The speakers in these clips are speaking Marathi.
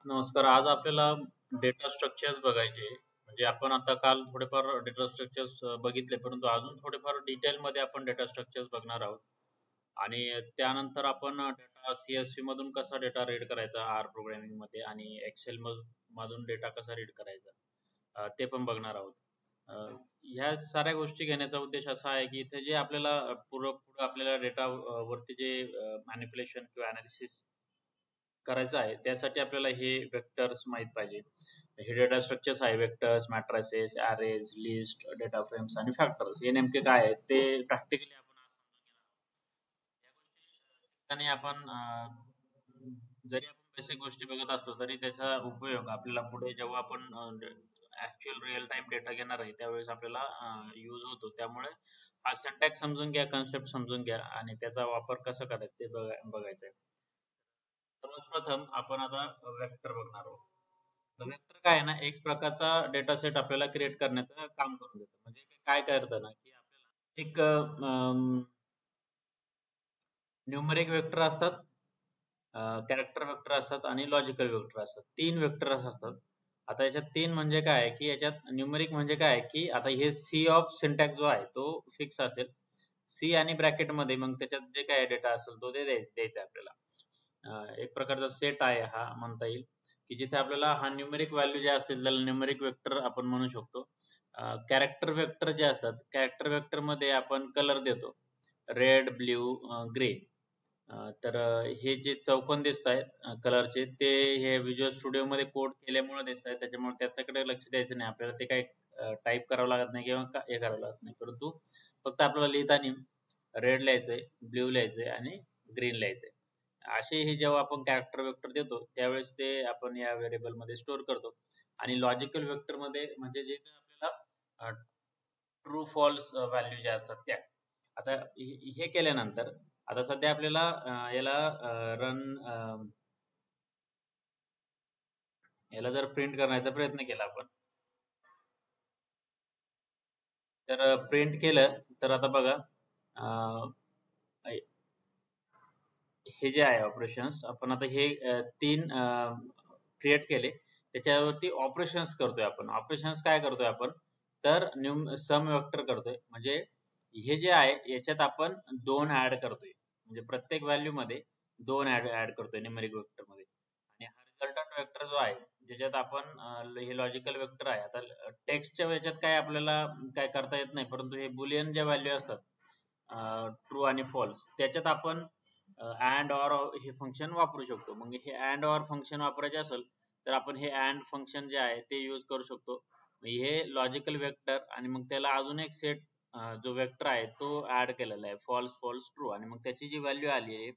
नमस्कार. आज आपल्याला डेटा स्ट्रक्चर्स बघायचे आहे. म्हणजे आपण आता काल थोडेफार डेटा स्ट्रक्चर्स बघितले, परंतु अजून थोडेफार डिटेलमध्ये आपण डेटा स्ट्रक्चर्स बघणार आहोत. आणि त्यानंतर आपण डेटा CSV मधून कसा डेटा रीड करायचा आर प्रोग्रामिंगमध्ये आणि एक्सेल मधून डेटा कसा रीड करायचा ते पण बघणार आहोत. अ, ह्या साऱ्या गोष्टी घेण्याचा उद्देश असा आहे, की इथे जे आपल्याला पुढं आपल्याला डेटा वरती जे मॅनिप्युलेशन किंवा एनालिसिस करायचं आहे, त्यासाठी आपल्याला हे वेक्टर्स माहीत पाहिजे. हे डेटा स्ट्रक्चर्स आहे vectors, matrices, arrays, list, data frames आणि फॅक्टर्स. हे नेमके काय आहेत ते प्रॅक्टिकली आपण आज समजून घेणार आहोत. या गोष्टी शिकताना आपण जरी आपण बेसिक गोष्टी बघत असलो तरी त्याचा उपयोग आपल्याला पुढे जेव्हा आपण ऍक्च्युअल रिअल टाइम डेटा घेणार आहे त्यावेळेस आपल्याला यूज होतो. त्यामुळे हा सिंटॅक्स समजून घ्या, कन्सेप्ट समजून घ्या आणि त्याचा वापर कसा करायचा ते बघायचं आहे. सर्वात प्रथम आपण आता वेक्टर बघणार आहोत. तर वेक्टर काय आहे ना, एक प्रकारचा डेटा सेट आपल्याला क्रिएट करण्याचं काम करून देतं. म्हणजे ते काय करतं ना, की आपल्याला एक न्यूमरिक वेक्टर असतात, कॅरेक्टर वेक्टर असतात आणि लॉजिकल वेक्टर असतात. 3 वेक्टर असतात. आता याच्यात 3 म्हणजे काय आहे, की याच्यात न्यूमरिक म्हणजे काय आहे, की आता हे सी ऑफ सिंटॅक्स जो आहे तो फिक्स असेल. सी आणि ब्रॅकेटमध्ये मग त्याच्यात जे काय डेटा असेल तो ते द्यायचा आपल्याला. एक प्रकारचा सेट आहे हा म्हणता येईल, की जिथे आपल्याला हा न्यूमेरिक व्हॅल्यू जे असतील त्याला न्यूमेरिक वेक्टर आपण म्हणू शकतो. कॅरेक्टर वेक्टर जे असतात, कॅरेक्टर वेक्टर मध्ये आपण कलर देतो, रेड, ब्ल्यू, ग्रे. तर हे जे चौकोन दिसत आहेत कलरचे ते हे व्हिज्युअल स्टुडिओ मध्ये कोड केल्यामुळे दिसत आहेत, त्याच्यामुळे त्याच्याकडे लक्ष द्यायचं नाही आपल्याला. ते काही टाईप करावं लागत नाही किंवा हे करावं लागत नाही, परंतु फक्त आपल्याला लिहिताना रेड लिहायचंय, ब्ल्यू लिहायचंय आणि ग्रीन लिहायचंय. असे हे जेव्हा आपण कॅरेक्टर वेक्टर देतो त्यावेळेस ते आपण या व्हेरिएबल मध्ये स्टोअर करतो. आणि लॉजिकल वेक्टर मध्ये म्हणजे जे काही आपल्याला ट्रू फॉल्स व्हॅल्यू ज्या असतात त्या. आता हे केल्यानंतर आता सध्या आपल्याला याला रन याला जर प्रिंट करण्याचा प्रयत्न केला आपण, तर प्रिंट केलं तर आता बघा हे जे आहे ऑपरेशन्स आपण आता हे 3 क्रिएट केले, त्याच्यावरती ऑपरेशन्स करतोय आपण. ऑपरेशन्स काय करतोय आपण, तर सम वेक्टर करतोय. म्हणजे हे जे आहे याच्यात आपण 2 ऍड करतोय, म्हणजे प्रत्येक व्हॅल्यू मध्ये 2 ऍड करतोय न्यूमेरिक वेक्टर मध्ये. आणि हा रिझल्टंट वेक्टर जो आहे ज्याच्यात आपण हे लॉजिकल वेक्टर आहे. आता टेक्स्टच्या याच्यात काय आपल्याला काय करता येत नाही, परंतु हे बुलियन ज्या व्हॅल्यू असतात ट्रू आणि फॉल्स त्याच्यात आपण अँड ऑर हे फंक्शन वापरू शकतो. मग हे अँड ऑर फंक्शन वापरायचे असेल तर आपण हे अँड फंक्शन जे आहे ते यूज करू शकतो. हे लॉजिकल वेक्टर आणि मग त्याला अजून एक सेट जो वेक्टर आहे तो ऍड केलेला आहे, फॉल्स फॉल्स ट्रू. आणि मग त्याची जी व्हॅल्यू आली आहे,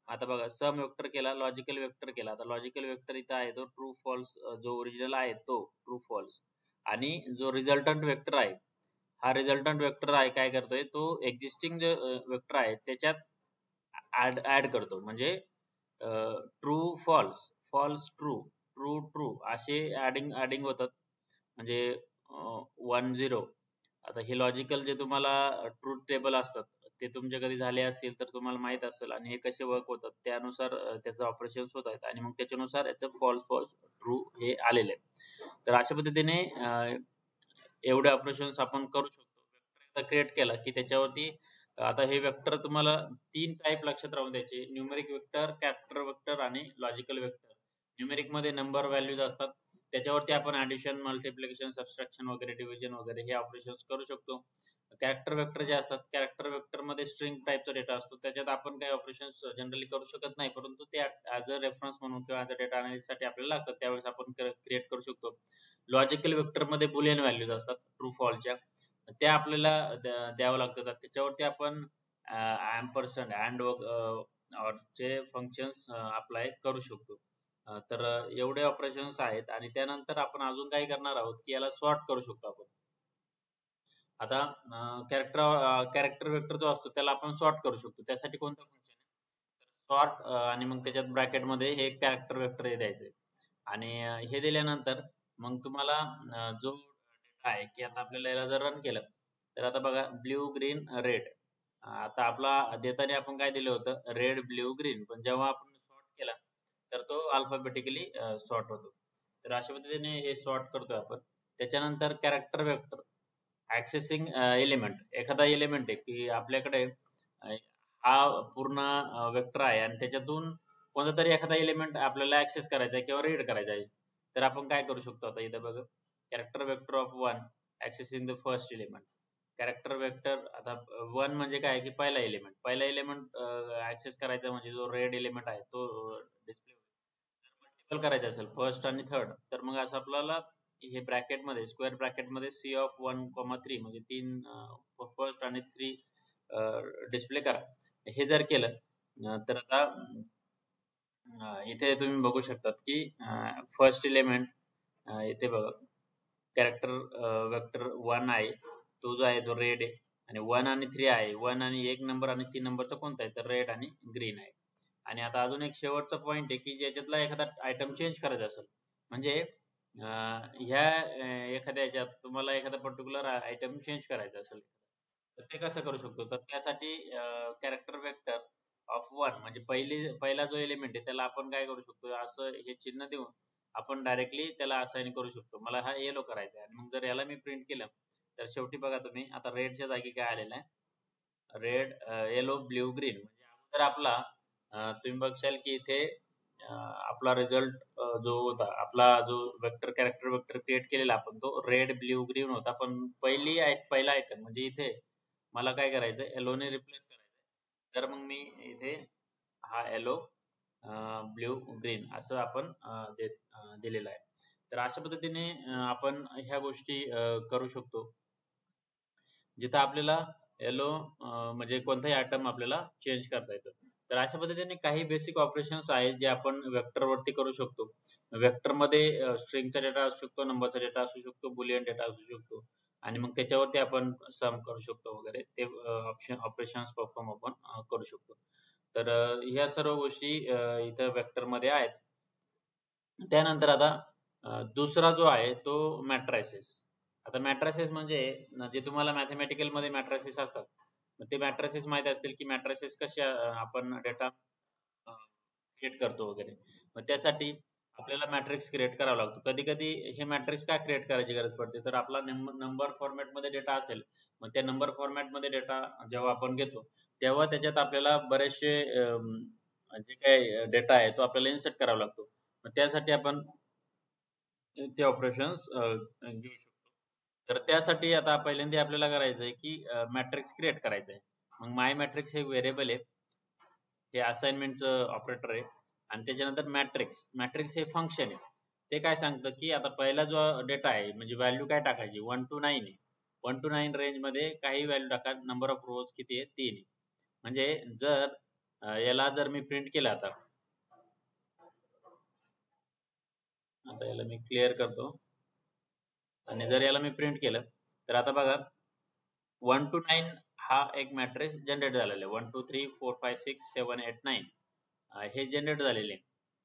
आता बघा सम वेक्टर केला, लॉजिकल वेक्टर केला. आता लॉजिकल वेक्टर इथं आहे तो ट्रू फॉल्स, जो ओरिजिनल आहे तो ट्रू फॉल्स. आणि जो रिझल्टंट वेक्टर आहे, हा रिझल्टंट वेक्टर आहे काय करतोय तो एक्झिस्टिंग जे वेक्टर आहे त्याच्यात ऍड करतो. म्हणजे true false, false true, true true असे ऍडिंग होतात. म्हणजे 1 0. आता हे लॉजिकल जे तुम्हाला ट्रूथ टेबल असतात ते तुमचे कधी झाले असतील तर तुम्हाला माहित असेल, आणि हे कसे वर्क होतात त्यानुसार त्याचं ऑपरेशन्स होत आहेत आणि मग त्याच्यानुसार याचं फॉल्स फॉल्स ट्रू हे आलेले आहे. तर अशा पद्धतीने एवढे ऑपरेशन्स आपण करू शकतो. वेक्टर एकदा क्रिएट केला की त्याच्यावरती आता हे वेक्टर तुम्हाला 3 टाईप लक्षात राहून द्यायचे, न्यूमेरिक वेक्टर, कॅरेक्टर वेक्टर आणि लॉजिकल वेक्टर. न्यूमेरिक मध्ये नंबर व्हॅल्यूज असतात, त्याच्यावरती आपण ऍडिशन, मल्टिप्लिकेशन, सबट्रॅक्शन वगैरे, डिव्हिजन वगैरे हे ऑपरेशन्स करू शकतो. कॅरेक्टर वेक्टर जे असतात, कॅरेक्टर वेक्टर मध्ये स्ट्रिंग टाईपचा डेटा असतो, त्याच्यात आपण काही ऑपरेशन्स जनरली करू शकत नाही, परंतु ते ऍज अ रेफरन्स म्हणून किंवा ऍज अ डेटा अनालिसिस साठी आपल्याला लागतात, त्यावेळेस आपण क्रिएट करू शकतो. लॉजिकल वेक्टर मध्ये बुलियन व्हॅल्यूज असतात ट्रू फॉल्सच्या, त्या आपल्याला द्यावं लागतात. त्याच्यावरती आपण एम्परसँड, अँड चे फंक्शन्स अप्लाय करू शकतो. तर एवढे ऑपरेशन्स आहेत. आणि त्यानंतर आपण अजून काही करणार आहोत की याला सॉर्ट करू शकतो आपण. आता कॅरेक्टर वेक्टर जो असतो त्याला आपण सॉर्ट करू शकतो. त्यासाठी कोणतं फंक्शन आहे, सॉर्ट आणि मग त्याच्यात ब्रॅकेट मध्ये हे कॅरेक्टर वेक्टर हे द्यायचे. आणि हे दिल्यानंतर मग तुम्हाला जो डेटा आहे की आता आपल्याला याला जर रन केलं तर आता बघा ब्ल्यू, ग्रीन, रेड. आता आपला देताना आपण काय दिलं होतं, रेड, ब्ल्यू, ग्रीन. पण जेव्हा आपण सॉर्ट केला तर तो अल्फाबेटिकली सॉर्ट होतो. तर अशा पद्धतीने हे सॉर्ट करतोय आपण. त्याच्यानंतर कॅरेक्टर वेक्टर ऍक्सेसिंग एलिमेंट, एखादा एलिमेंट आहे की आपल्याकडे हा पूर्ण वेक्टर आहे आणि त्याच्यातून कोणता तरी एखादा एलिमेंट आपल्याला ऍक्सेस करायचा आहे किंवा रीड करायचा आहे. तर आपण काय करू शकतो आता इथं बघा, character vector of one ऍक्सेसिंग the first element. Character vector आता वन म्हणजे काय की पहिला एलिमेंट ऍक्सेस करायचा म्हणजे जो रेड एलिमेंट आहे तो डिस्प्ले मल्टिपल करायचा असेल फर्स्ट आणि थर्ड, तर मग असं आपल्याला हे ब्रॅकेट मध्ये स्क्वेअर ब्रॅकेट मध्ये सी ऑफ 1,3 म्हणजे तीन फर्स्ट आणि थ्री डिस्प्ले करा. हे जर केलं तर आता इथे तुम्ही बघू शकतात की फर्स्ट एलिमेंट इथे बघा कॅरेक्टर वेक्टर 1 आहे, तो जो आहे तो रेड आहे, आणि 1 आणि 3 आहे, 1 आणि 1 नंबर आणि 3 नंबरचा कोणता आहे तर रेड आणि ग्रीन आहे. आणि आता अजून एक शेवटचा पॉइंट आहे की ज्याच्यातला एखादा आयटम चेंज करायचा असेल म्हणजे ह्या एखाद्या ह्याच्यात तुम्हाला एखादा पर्टिक्युलर आयटम चेंज करायचा असेल तर ते कसं करू शकतो, तर त्यासाठी कॅरेक्टर वेक्टर ऑफ वन म्हणजे पहिला जो एलिमेंट आहे त्याला आपण काय करू शकतो, असं हे चिन्ह देऊन आपण डायरेक्टली त्याला असाइन करू शकतो. मला हा येलो करायचा आहे आणि मग जर याला मी प्रिंट केलं तर शेवटी बघा तुम्ही आता रेडच्या जागी काय आलेलं आहे, रेड येलो ब्ल्यू ग्रीन. म्हणजे अगोदर आपला तुम्ही बघशाल की इथे आपला रिझल्ट जो होता, आपला जो वेक्टर कॅरेक्टर वेक्टर क्रिएट केलेला आपण तो रेड ब्ल्यू ग्रीन होता, पण पहिला आयटम म्हणजे इथे मला काय करायचं येलोने रिप्लेस करायचं. तर मग मी इथे हा येलो ब्ल्यू ग्रीन असं आपण दिलेलं आहे. तर अशा पद्धतीने आपण ह्या गोष्टी करू शकतो जिथं आपल्याला येलो म्हणजे कोणताही आयटम आपल्याला चेंज करता येतं. तर अशा पद्धतीने काही बेसिक ऑपरेशन्स आहेत जे आपण वेक्टर वरती करू शकतो. वेक्टर मध्ये स्ट्रिंगचा डेटा असू शकतो, नंबरचा डेटा असू शकतो, बुलियन डेटा असू शकतो आणि मग त्याच्यावरती आपण सम करू शकतो वगैरे ते ऑपरेशन्स परफॉर्म आपण करू शकतो. तर ह्या सर्व गोष्टी इथं वेक्टर मध्ये आहेत. त्यानंतर आता दुसरा जो आहे तो मॅट्रायसेस. आता मॅट्रायसेस म्हणजे जे तुम्हाला मॅथेमॅटिकल मध्ये मॅट्रायसेस असतात, ते मॅट्रायसेस माहिती असतील की मॅट्रायसेस कशा आपण डेटा क्रिएट करतो वगैरे. मग त्यासाठी आपल्याला मॅट्रिक्स क्रिएट करावा लागतो. कधी कधी हे मॅट्रिक्स का क्रिएट करायची गरज पडते, तर आपला नंबर फॉर्मॅट मध्ये डेटा असेल, मग त्या नंबर फॉर्मॅट मध्ये डेटा जेव्हा आपण घेतो तेव्हा त्याच्यात आपल्याला बरेचसे जे काही डेटा आहे तो आपल्याला इन्सर्ट करावा लागतो. मग त्यासाठी आपण ते ऑपरेशन्स घेऊ शकतो. तर त्यासाठी आता पहिल्यांदा आपल्याला करायचं आहे की मॅट्रिक्स क्रिएट करायचं आहे. मग माय मॅट्रिक्स हे व्हेरिएबल आहे, हे असाइनमेंटचं ऑपरेटर आहे. आणि त्याच्यानंतर मॅट्रिक्स, मॅट्रिक्स हे फंक्शन आहे. ते काय सांगतं की आता पहिला जो डेटा आहे म्हणजे व्हॅल्यू काय टाकायची 1 to 9 आहे, 1 to 9 रेंज मध्ये काही व्हॅल्यू टाका. नंबर ऑफ रोज किती आहे 3 आहे. म्हणजे जर याला जर मी प्रिंट केलं आता आता याला मी क्लिअर करतो आणि जर याला मी प्रिंट केलं तर आता बघा 1 to 9 हा एक मॅट्रिक्स जनरेट झालेला आहे. 1 2 3 4 5 6 7 8 9 हे जनरेट झालेले.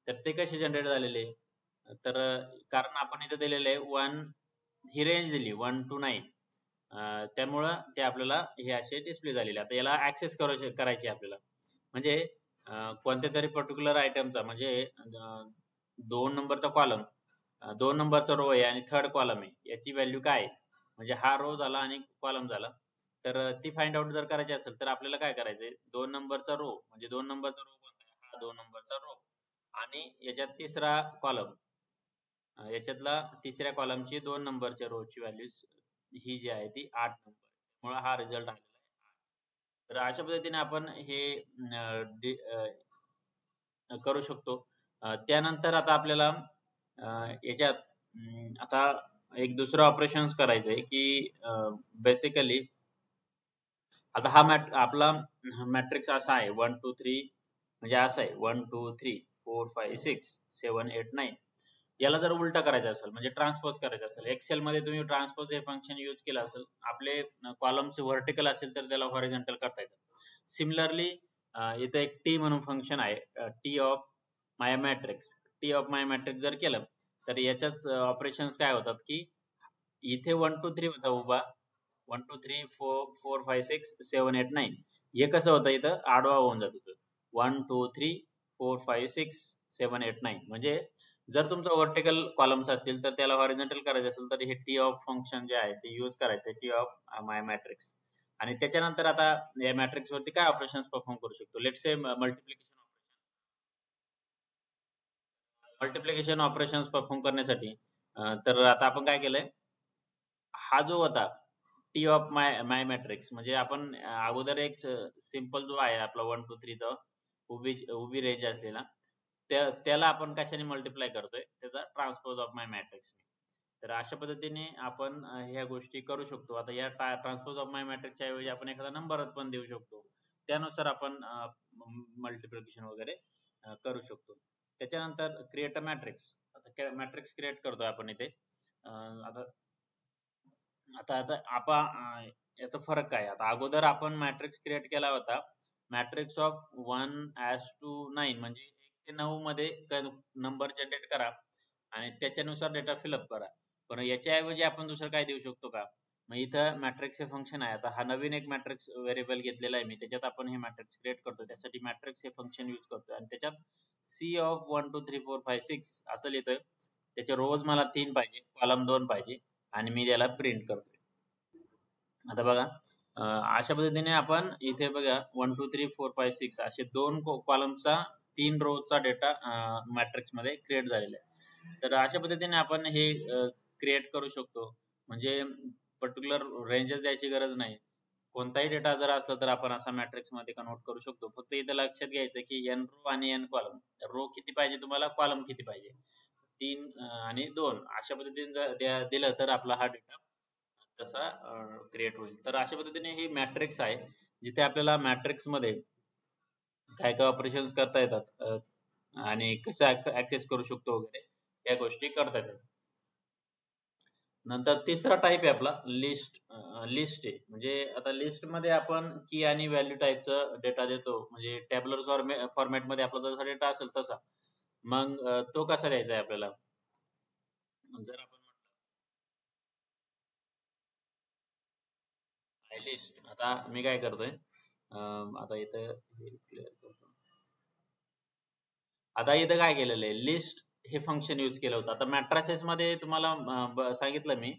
तर ते कसे जनरेट झालेले, तर कारण आपण इथे दिलेले आहे 1, ही रेंज दिली 1 to 9, त्यामुळं ते आपल्याला हे असे डिस्प्ले झालेले. आता याला ऍक्सेस करायचे आपल्याला म्हणजे कोणत्या तरी पर्टिक्युलर आयटमचा म्हणजे 2 नंबरचा कॉलम, 2 नंबरचा रो आहे आणि थर्ड कॉलम आहे, याची व्हॅल्यू काय आहे, म्हणजे हा रो झाला आणि कॉलम झाला. तर ती फाइंड आउट जर करायची असेल तर आपल्याला काय करायचंय, 2 नंबरचा रो म्हणजे 2 नंबरचा रो कोणता आहे, हा 2 नंबरचा रो आणि याच्यात तिसरा कॉलम, याच्यातला तिसऱ्या कॉलमची 2 नंबरच्या रो ची व्हॅल्यू ही जी आहे ती 8 नंबर, त्यामुळे हा रिझल्ट आलेला आहे. तर अशा पद्धतीने आपण हे करू शकतो. त्यानंतर आता आपल्याला याच्यात आता एक दुसरं ऑपरेशन्स करायचंय की बेसिकली आता हा आपला मॅट्रिक्स असा आहे 1 2 3 म्हणजे असा आहे 1 2 3 4 5 6 7 8 9. याला जर उलटा करायचं असेल म्हणजे ट्रान्सपोज करायचं असेल, एक्सेल मध्ये तुम्ही ट्रान्सपोज हे फंक्शन यूज केलं असेल, आपले कॉलम्स व्हर्टिकल असेल तर त्याला हॉरिझॉन्टल करता येतं. सिमिलरली इथे एक टी म्हणून फंक्शन आहे, T of my matrix. T of my matrix जर केलं तर याच्याच ऑपरेशन्स काय होतात की इथे 1 2 3 होता उभा, 1 2 3 4 5 6 7 8 9, हे कसं होतं इथं आडवा होऊन जात होतं 1 2 3 4 5 6 7 8 9 म्हणजे जर तुमचं व्हर्टिकल कॉलम्स असतील तर त्याला हॉरिझॉन्टल करायचं असेल तर हे टी ऑफ फंक्शन जे आहे ते यूज करायचं टी ऑफ माय मॅट्रिक्स. आणि त्याच्यानंतर आता या मॅट्रिक्स वरती काय ऑपरेशन्स परफॉर्म करू शकतो. Let's say multiplication operations perform करण्यासाठी तर आता आपण काय केलंय, हा जो होता टी ऑफ माय मॅट्रिक्स म्हणजे आपण अगोदर एक सिंपल जो आहे आपला 1 2 3 चा उभी रेंज असलेला त्याला आपण कशाने मल्टिप्लाय करतोय, त्याचा ट्रान्सपोज ऑफ माय मॅट्रिक्स. तर अशा पद्धतीने आपण ह्या गोष्टी करू शकतो. आता या ट्रान्सपोज ऑफ माय मॅट्रिक्सच्या ऐवजी आपण एखादा नंबर पण देऊ शकतो, त्यानुसार आपण मल्टिप्लिकेशन वगैरे करू शकतो. त्याच्यानंतर क्रिएट अ मॅट्रिक्स. आता मॅट्रिक्स क्रिएट करतोय आपण इथे. आता आता आता आपण याचा फरक काय. आता अगोदर आपण मॅट्रिक्स क्रिएट केला होता मॅट्रिक्स ऑफ 1 to 9 म्हणजे 1 ते 9 मध्ये नंबर जनरेट करा आणि त्याच्यानुसार डेटा फिलअप करा. पण याच्याऐवजी आपण दुसरं काय देऊ शकतो का. मग इथं मॅट्रिक्स हे फंक्शन आहे. आता हा नवीन एक मॅट्रिक्स व्हेरिएबल घेतलेला आहे मी, त्याच्यात आपण हे मॅट्रिक्स क्रिएट करतो. त्यासाठी मॅट्रिक्स हे फंक्शन यूज करतोय आणि त्याच्यात सी ऑफ 1 2 3 4 5 6 असं लिहितोय. त्याचे रोज मला 3 पाहिजे, कॉलम 2 पाहिजे आणि मी त्याला प्रिंट करतोय. आता बघा अशा पद्धतीने आपण इथे बघा 1 2 3 4 5 6 असे दोन कॉलमचा 3 रोचा डेटा मॅट्रिक्स मध्ये क्रिएट झालेला आहे. तर अशा पद्धतीने आपण हे क्रिएट करू शकतो. म्हणजे पर्टिक्युलर रेंजेस द्यायची गरज नाही. कोणताही डेटा जर असला तर आपण असा मॅट्रिक्स मध्ये कन्वर्ट करू शकतो. फक्त इथं लक्षात घ्यायचं की n रो आणि n कॉलम. रो किती पाहिजे तुम्हाला, कॉलम किती पाहिजे, 3 आणि 2 अशा पद्धतीने जर दिलं तर आपला हा डेटा तसा क्रिएट होईल. तर अशा पद्धतीने ही मॅट्रिक्स आहे, जिथे आपल्याला मॅट्रिक्स मध्ये काय काय ऑपरेशन्स करता येतात आणि कसं ऍक्सेस करू शकतो वगैरे या गोष्टी करता येतात. नंतर तिसरा टाइप आहे आपला लिस्ट. लिस्ट आहे म्हणजे आता लिस्ट मध्ये आपण की आणि व्हॅल्यू टाइपचा डेटा देतो. म्हणजे टॅब्युलर फॉर्मॅट मध्ये आपला जसा डेटा असेल तसा. मग तो कसा द्यायचा आहे आपल्याला. जर आपण लिस्ट, आता मी काय करतोय आता इथं क्लिअर करतो. आता इथं काय केलेलं आहे, लिस्ट हे फंक्शन यूज केलं होतं. आता मॅट्रिसेस मध्ये तुम्हाला सांगितलं मी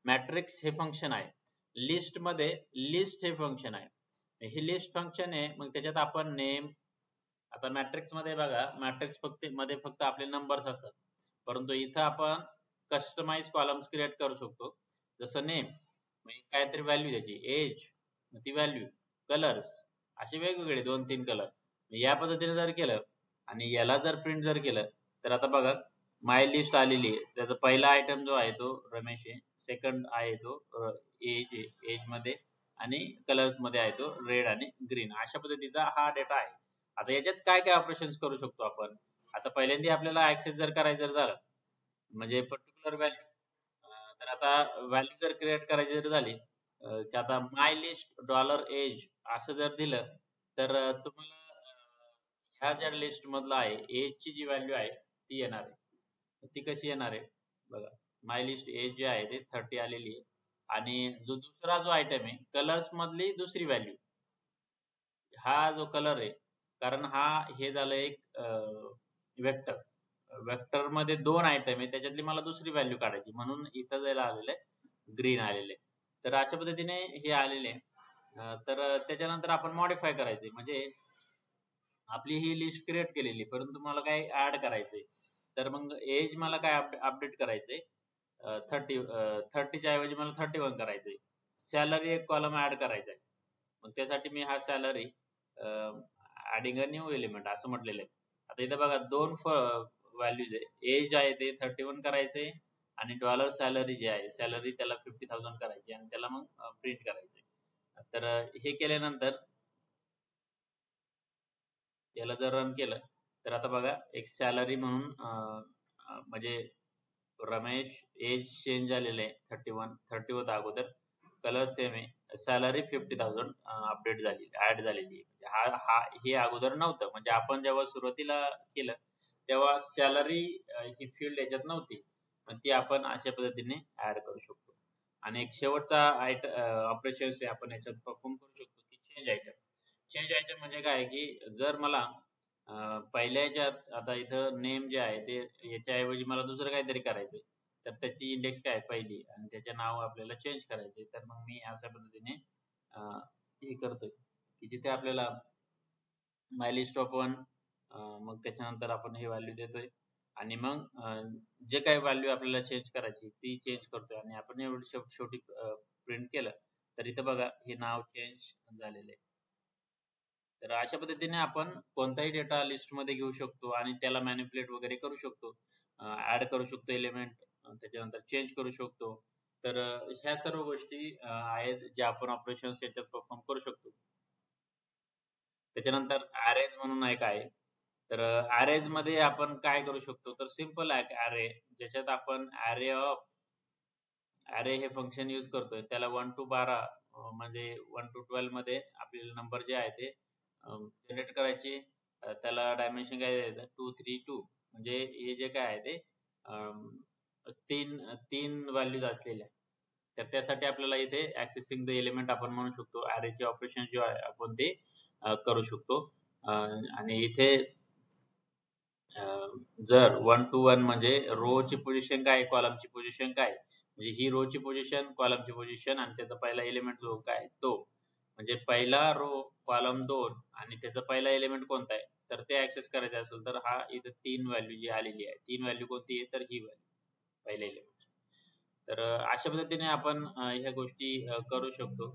मॅट्रिक्स हे फंक्शन आहे, लिस्ट मध्ये लिस्ट हे फंक्शन आहे. हे लिस्ट फंक्शन आहे. मग त्याच्यात आपण नेम, आता मॅट्रिक्स मध्ये बघा मॅट्रिक्स फक्त आपले नंबर्स असतात, परंतु इथं आपण कस्टमाइज कॉलम्स क्रिएट करू शकतो. जसं नेम काहीतरी व्हॅल्यू द्यायची, एज ती व्हॅल्यू, कलर्स असे वेगवेगळे 2 3 कलर. या पद्धतीने जर केलं आणि याला जर प्रिंट जर केलं तर आता बघा माय लिस्ट आलेली आहे. त्याचा पहिला आयटम जो आहे तो रमेश आहे, सेकंड आहे तो एज आहे, एज मध्ये आणि कलर्स मध्ये आहे तो रेड आणि ग्रीन. अशा पद्धतीचा हा डेटा आहे. आता याच्यात काय काय ऑपरेशन्स करू शकतो आपण. आता पहिल्यांदा आपल्याला ऍक्सेस जर करायचं झालं म्हणजे पर्टिक्युलर व्हॅल्यू, तर आता व्हॅल्यू जर क्रिएट करायची जर झाली की आता माय लिस्ट डॉलर एज असं जर दिलं तर तुम्हाला ह्या ज्या लिस्ट मधला आहे एज ची जी व्हॅल्यू आहे ती येणार आहे. ती कशी येणार आहे बघा, माय लिस्ट एज जे आहे ते 30 आलेली आहे आणि जो दुसरा जो आयटम आहे कलर्स मधली दुसरी व्हॅल्यू, हा जो कलर आहे, कारण हे झालं एक वेक्टर. वेक्टर मध्ये 2 आयटम आहे, त्याच्यातली मला दुसरी व्हॅल्यू काढायची म्हणून इथं जायला आलेलं आहे ग्रीन आलेले. तर अशा पद्धतीने हे आलेले तर त्याच्यानंतर आपण मॉडिफाय करायचे. म्हणजे आपली ही लिस्ट क्रिएट केलेली, परंतु मला काय ऍड करायचंय. तर मग एज मला काय अपडेट करायचंय 30च्या ऐवजी मला 31 करायचंय. सॅलरी एक कॉलम ऍड करायचा आहे, मग त्यासाठी मी हा salary adding a new element असं म्हटलेलं आहे. आता इथे बघा 2 व्हॅल्यूज आहे, एज आहे ते 31 करायचंय आणि डॉलर सॅलरी जे आहे सॅलरी त्याला 50,000 करायची आणि त्याला मग प्रिंट करायचंय. तर हे केल्यानंतर याला जर रन केलं तर आता बघा एक सॅलरी म्हणून म्हणजे रमेश एज चेंज झालेलं आहे 30 होता अगोदर, कलर सेम आहे, सॅलरी 50,000 अपडेट झाली, ऍड झालेली आहे. हे अगोदर नव्हतं. म्हणजे आपण जेव्हा सुरुवातीला केलं तेव्हा सॅलरी ही फील्ड याच्यात नव्हती, पण ती आपण अशा पद्धतीने ऍड करू शकतो. आणि एक शेवटचा ऑपरेशन आपण याच्यात परफॉर्म करू शकतो की चेंज आयटम. चेंज आयटम म्हणजे काय की जर मला पहिल्या याच्यात आता इथं नेम जे आहे ते याच्याऐवजी मला दुसरं काहीतरी करायचंय, तर त्याची इंडेक्स काय पहिली आणि त्याचे नाव आपल्याला चेंज करायचे. तर मग मी अशा पद्धतीने हे करतोय की जिथे आपल्याला माय लिस्ट ऑफ वन, मग त्याच्यानंतर आपण हे व्हॅल्यू देतोय आणि मग जे काही व्हॅल्यू आपल्याला चेंज करायची ती चेंज करतोय आणि आपण एवढी शेवटी प्रिंट केलं तर इथं बघा हे नाव चेंज झालेलं आहे. तर अशा पद्धतीने आपण कोणताही डेटा लिस्टमध्ये घेऊ शकतो आणि त्याला मॅनिप्युलेट वगैरे करू शकतो, ऍड करू शकतो एलिमेंट, त्याच्यानंतर चेंज करू शकतो. तर ह्या सर्व गोष्टी आहेत ज्या आपण ऑपरेशन्स याच्यात परफॉर्म करू शकतो. त्याच्यानंतर अरेज म्हणून एक आहे. तर अरेज मध्ये आपण काय करू शकतो, तर सिंपल आहे अरे, ज्याच्यात आपण अरे हे फंक्शन यूज करतोय त्याला 1 to 12 म्हणजे 1 to 12 मध्ये आपल्याला नंबर जे आहे ते जनरेट करायचे. त्याला डायमेन्शन काय द्यायचं 2 3 2, म्हणजे हे जे काय आहे ते अं, तीन तीन व्हॅल्यूज असलेल्या. तर त्यासाठी आपल्याला इथे ऍक्सेसिंग द एलिमेंट आपण म्हणू शकतो. अरेचे ऑपरेशन जे आहे आपण ते करू शकतो. आणि इथे जर 1 to 1 म्हणजे रो ची पोझिशन काय, कॉलम ची पोझिशन काय, म्हणजे ही रो ची पोझिशन, कॉलम ची पोझिशन आणि त्याचा पहिला एलिमेंट जो काय तो, म्हणजे पहिला रो कॉलम 2 आणि त्याचा पहिला एलिमेंट कोणता आहे तर ते ऍक्सेस करायचं असेल तर हा इथे तीन व्हॅल्यू जी आलेली आहे, तीन व्हॅल्यू कोणती आहे तर ही व्हॅल्यू पहिला एलिमेंट. तर अशा पद्धतीने आपण ह्या गोष्टी करू शकतो.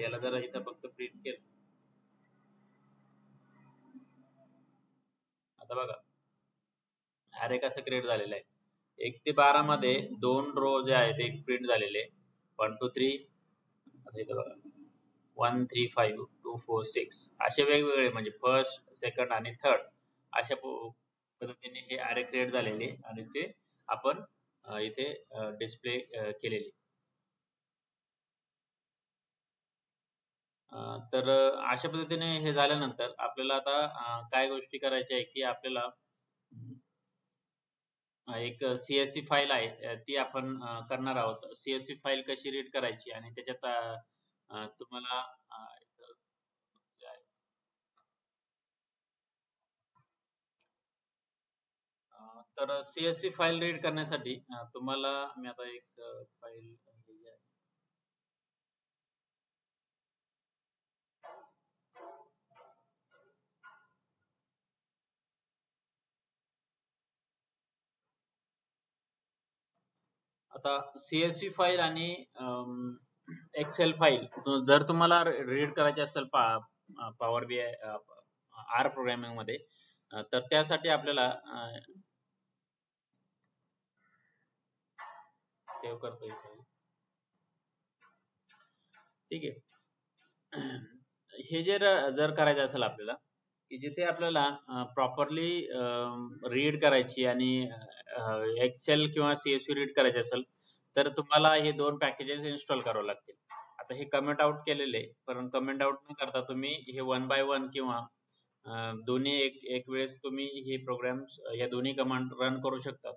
याला जरा इथं फक्त प्रिंट केलं. आता बघा अरे कसं क्रिएट झालेलं आहे. 1 ते 12 मध्ये दोन रो जे आहेत ते प्रिंट झालेले 1 2 3. आता इथं बघा 1 3 5 2 4 6 असे वेगवेगळे, म्हणजे फर्स्ट सेकंड आणि थर्ड अशा पद्धतीने हे अरे क्रिएट झालेले आणि ते आपण इथे डिस्प्ले केलेले. तर अशा पद्धतीने हे झाल्यानंतर आपल्याला आता काय गोष्टी करायच्या आहे की आपल्याला एक CSV फाईल आहे, ती आपण करणार आहोत. CSV फाईल कशी रीड करायची आणि त्याच्यात तुम्हाला तर CSV फाईल रीड करण्यासाठी तुम्हाला मी आता एक फाईल आता CSV फाईल आणि एक्सेल फाईल जर तुम्हाला रीड करायची असेल पॉवर BI आर प्रोग्रामिंग मध्ये, तर त्यासाठी आपल्याला सेव्ह करतो इथे. ठीक आहे. हे जर करायचं असेल आपल्याला की जिथे आपल्याला प्रॉपरली रीड करायची आणि एक्सेल किंवा CSV रीड करायची असेल तर तुम्हाला हे दोन पॅकेजेस इन्स्टॉल करावे लागतील. आता हे कमेंट आउट केलेले, पण कमेंट आउट न करता तुम्ही हे वन बाय वन किंवा दोन्ही एक वेळेस तुम्ही हे प्रोग्राम्स या दोन्ही कमांड रन करू शकता.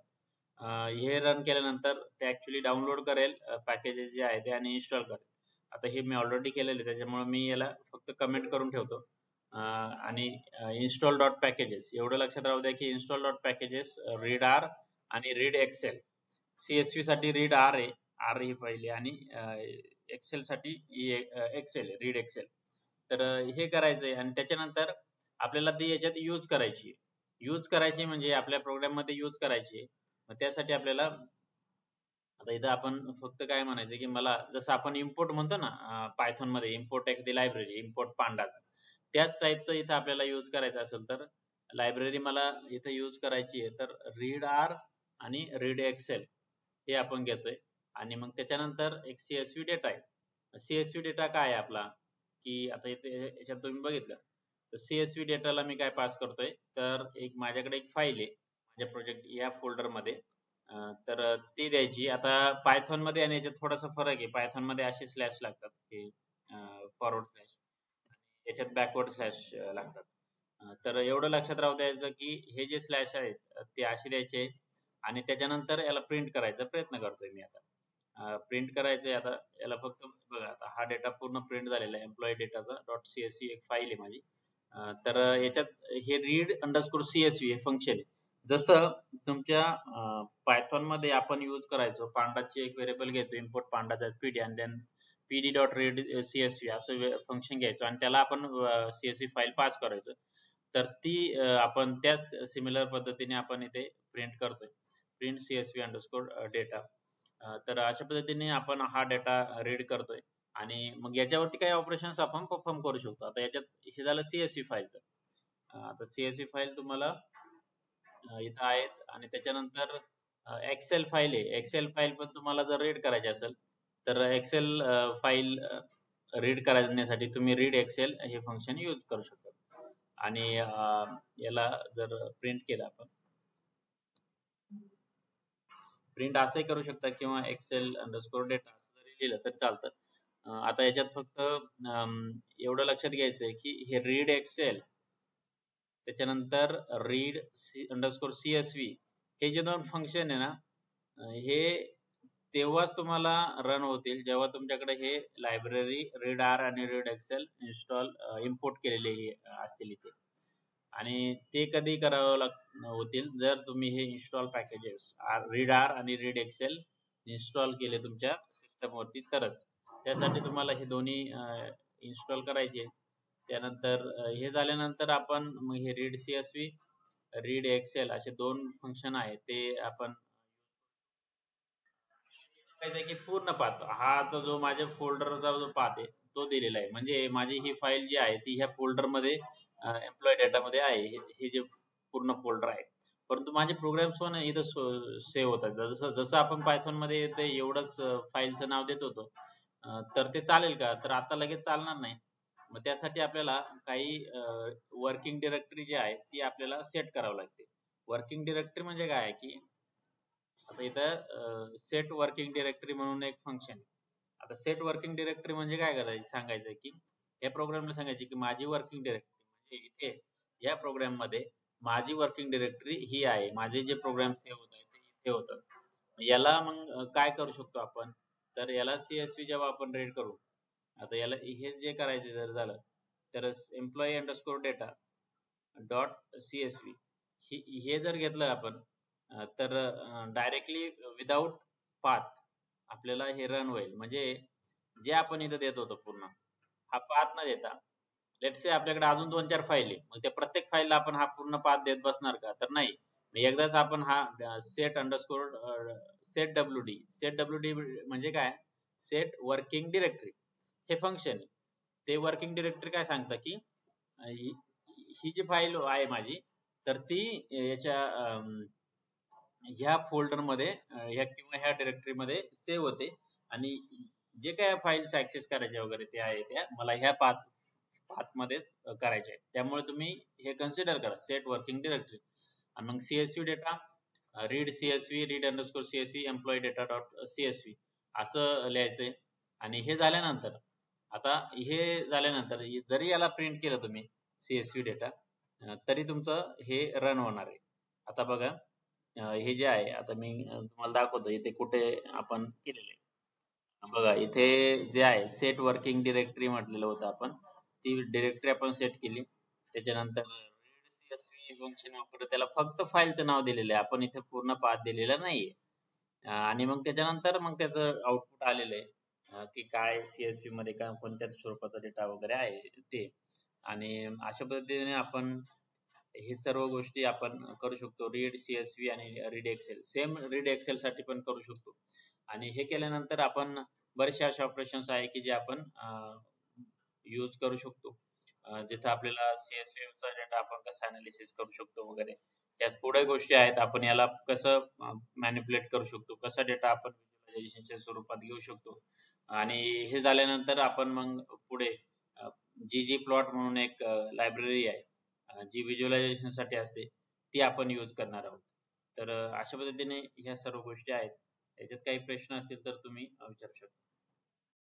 हे रन केल्यानंतर ते ऍक्च्युली डाउनलोड करेल पॅकेजेस जे आहे ते आणि इन्स्टॉल करेल. आता हे मी ऑलरेडी केलेले आहे त्याच्यामुळे मी याला फक्त कमेंट करून ठेवतो. आणि इन्स्टॉल डॉट पॅकेजेस एवढं लक्षात राहू द्या की install dot packages read R आणि रीड एक्सेल. CSV साठी रीड आर आहे, आर ही पहिले, आणि एक्सेल साठी एक्सेल रीड एक्सेल. तर हे करायचंय आणि त्याच्यानंतर आपल्याला ती याच्यात यूज करायची म्हणजे आपल्या प्रोग्राम मध्ये यूज करायची. मग त्यासाठी आपल्याला आता इथं आपण फक्त काय म्हणायचं की मला जसं आपण इम्पोर्ट म्हणतो ना पायथॉन मध्ये, इम्पोर्ट एखादी लायब्ररी, इम्पोर्ट पांडाच, त्याच टाईपचं इथं आपल्याला यूज करायचं असेल तर लायब्ररी मला इथं यूज करायची आहे तर रीड आर आणि रीड एक्सेल हे आपण घेतोय. आणि मग त्याच्यानंतर एक CSV डेटा आहे. CSV डेटा काय आहे आपला, की आता इथे याच्यात तुम्ही बघितलं तर CSV डेटाला मी काय पास करतोय, तर एक माझ्याकडे एक फाईल आहे माझ्या प्रोजेक्ट या फोल्डर मध्ये, तर ती द्यायची. आता पायथॉन मध्ये आणि याच्यात थोडासा फरक आहे. पायथॉन मध्ये असे स्लॅश लागतात की फॉरवर्ड स्लॅश, याच्यात बॅकवर्ड स्लॅश लागतात. तर एवढं लक्षात राहू द्यायचं की हे जे स्लॅश आहेत ते असे द्यायचे आणि त्याच्यानंतर याला प्रिंट करायचा प्रयत्न करतोय मी आता. प्रिंट करायचंय आता याला फक्त बघा, आता हा डेटा पूर्ण प्रिंट झालेला आहे. एम्प्लॉई डेटाचा डॉट CSV एक फाईल आहे माझी. तर याच्यात हे रीड अंडरस्कोर CSV हे फंक्शन आहे. जसं तुमच्या पायथॉन मध्ये आपण यूज करायचो पांडाचे एक व्हेरिएबल घेतो इम्पोर्ट पांडाचा पीडी आणि then pd dot read CSV असं फंक्शन घ्यायचो आणि त्याला आपण CSV फाईल पास करायचो. तर ती आपण त्याच सिमिलर पद्धतीने आपण इथे प्रिंट करतोय, प्रिंट CSV अंडरस्कोर डेटा. तर अशा पद्धतीने आपण हा डेटा रीड करतोय आणि मग याच्यावरती काही ऑपरेशन्स आपण परफॉर्म करू शकतो. आता याच्यात हे झालं CSV फाईलचं. आता CSV फाईल तुम्हाला इथं आहेत आणि त्याच्यानंतर एक्सेल फाईल आहे. एक्सेल फाईल पण तुम्हाला जर रीड करायची असेल तर एक्सेल फाईल रीड करण्यासाठी तुम्ही रीड एक्सेल हे फंक्शन यूज करू शकता. आणि याला जर प्रिंट केलं आपण, प्रिंट असंही करू शकता किंवा एक्सेल अंडरस्कोर डेटा असं जरी लिहिलं तर चालतं. आता याच्यात फक्त एवढं लक्षात घ्यायचं आहे की हे रीड एक्सेल त्याच्यानंतर रीड अंडरस्कोर CSV हे जे दोन फंक्शन आहे ना, हे तेव्हाच तुम्हाला रन होतील जेव्हा तुमच्याकडे हे लायब्ररी रीडआर आणि रीड एक्सेल इन्स्टॉल इम्पोर्ट केलेले असतील इथे. आणि ते कधी करावं होतील जर तुम्ही हे इन्स्टॉल पॅकेजेस रीडआर आणि रीड एक्सेल इन्स्टॉल केले तुमच्या सिस्टम वरती तरच. त्यासाठी तुम्हाला हे दोन्ही इन्स्टॉल करायचे. त्यानंतर हे झाल्यानंतर आपण मग हे रीड CSV रीड एक्सेल असे दोन फंक्शन आहेत ते आपण की पूर्ण पाथ हा आता जो माझ्या फोल्डरचा जो पाथ आहे तो दिलेला आहे. म्हणजे माझी ही फाईल जी आहे ती ह्या फोल्डर मध्ये एम्प्लॉय डेटा मध्ये आहे. हे जे पूर्ण फोल्डर आहे, परंतु माझे प्रोग्राम्स पण इथं सेव्ह होतात. जसं जसं आपण पायथॉन मध्ये ते एवढंच फाईलचं नाव देत होतो, तर ते चालेल का? तर आता लगेच चालणार नाही. मग त्यासाठी आपल्याला काही वर्किंग डिरेक्टरी जी आहे ती आपल्याला सेट करावं लागते. वर्किंग डिरेक्टरी म्हणजे काय आहे की आता इथं सेट वर्किंग डिरेक्टरी म्हणून एक फंक्शन आहे. आता सेट वर्किंग डिरेक्टरी म्हणजे काय करायचं सांगायचं की या प्रोग्रामला सांगायचे की माझी वर्किंग डिरेक्टरी म्हणजे इथे या प्रोग्राम मध्ये माझी वर्किंग डिरेक्टरी ही आहे, माझे जे प्रोग्राम सेव्ह होत आहेत ते इथे होतात. याला मग काय करू शकतो आपण, तर याला CSV जेव्हा आपण रीड करू, आता याला हे जे करायचे जर झालं तर employee underscore data dot CSV हे जर घेतलं आपण तर डायरेक्टली विदाउट पाथ आपल्याला हे रन होईल. म्हणजे जे आपण इथं देत होतो पूर्ण हा पाथ न देता लेट्स से आपल्याकडे अजून 2-4 फाईल आहे, मग त्या प्रत्येक फाईलला आपण हा पूर्ण पाथ देत बसणार का? तर नाही. एकदाच आपण हा सेट अंडरस्कोर सेट WD म्हणजे काय, सेट वर्किंग डिरेक्टरी हे फंक्शन आहे. ते वर्किंग डिरेक्टरी काय सांगतं की ही जी फाईल आहे माझी तर ती याच्या ह्या फोल्डर मध्ये ह्या किंवा ह्या डिरेक्टरी मध्ये सेव्ह होते आणि जे काय फाईल्स ऍक्सेस करायचे वगैरे ते आहे त्या मला ह्या पाथ मध्ये करायचे आहेत. त्यामुळे तुम्ही हे कन्सिडर करा सेट वर्किंग डिरेक्टरी. आणि मग CSV data read CSV read underscore CSV employee data dot CSV असं लिहायचंय. आणि हे झाल्यानंतर आता हे झाल्यानंतर जरी याला प्रिंट केलं तुम्ही CSV डेटा तरी तुमचं हे रन होणार आहे. आता बघा हे जे आहे आता मी तुम्हाला दाखवतो इथे कुठे आपण केलेलं आहे. बघा इथे जे आहे सेट वर्किंग डिरेक्टरी म्हटलेलं होतं आपण, ती डिरेक्टरी आपण सेट केली. त्याच्यानंतर रीड CSV फंक्शन वापरलं, त्याला फक्त फाईलचं नाव दिलेलं आहे, आपण इथे पूर्ण पाथ दिलेला नाहीये. आणि मग त्याच्यानंतर मग त्याचं आउटपुट आलेलं आहे की काय CSV मध्ये काय कोणत्या स्वरूपाचा डेटा वगैरे आहे ते. आणि अशा पद्धतीने आपण हे सर्व गोष्टी आपण करू शकतो. रीड CSV आणि read Excel same read Excel साठी पण करू शकतो. आणि हे केल्यानंतर आपण बरेचसे असे ऑपरेशन्स आहे की जे आपण यूज करू शकतो. जिथं आपल्याला CSV चा डेटा आपण कसा अनालिसिस करू शकतो वगैरे यात पुढे गोष्टी आहेत. आपण याला कसं मॅनिप्युलेट करू शकतो, कसा डेटा आपण व्हिज्युअलायझेशनच्या स्वरूपात घेऊ शकतो. आणि हे झाल्यानंतर आपण मग पुढे ggplot म्हणून एक लायब्ररी आहे जी व्हिज्युअलायझेशन साठी असते, ती आपण यूज करणार आहोत. तर अशा पद्धतीने ह्या सर्व गोष्टी आहेत. याच्यात काही प्रश्न असतील तर तुम्ही विचारू शकता.